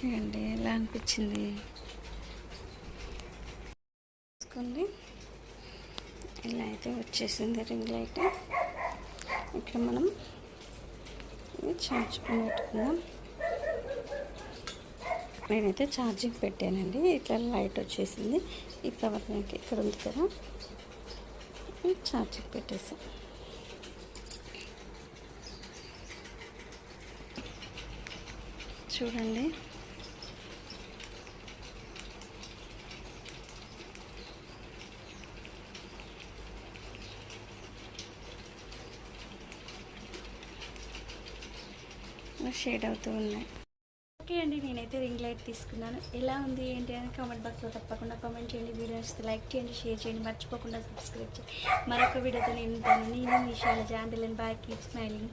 చూడండి ఎలా అనిపించింది చూసుకోండి. ఇలా అయితే వచ్చేసింది రింగ్ లైట్. ఇక్కడ మనం ఇది ఛార్జ్కొని పెట్టుకుందాం. నేనైతే ఛార్జింగ్ పెట్టానండి. ఇట్లా లైట్ వచ్చేసింది. ఈ పవర్ బ్యాంక్ ఇక్కడ ఉంది కదా, ఛార్జింగ్ పెట్టేసాం. చూడండి షేడ్ అవుతూ ఉన్నాయి. ఓకే అండి, నేనైతే రింగ్ లైట్ తీసుకున్నాను. ఎలా ఉంది ఏంటి అని కామెంట్ బాక్స్లో తప్పకుండా కామెంట్ చేయండి. వీడియో నచ్చితే లైక్ చేయండి, షేర్ చేయండి, మర్చిపోకుండా సబ్స్క్రైబ్ చేయండి. మరొక వీడియోతో నేను ఉంటాను. నేను మీ Shailaja. And bye, keep smiling.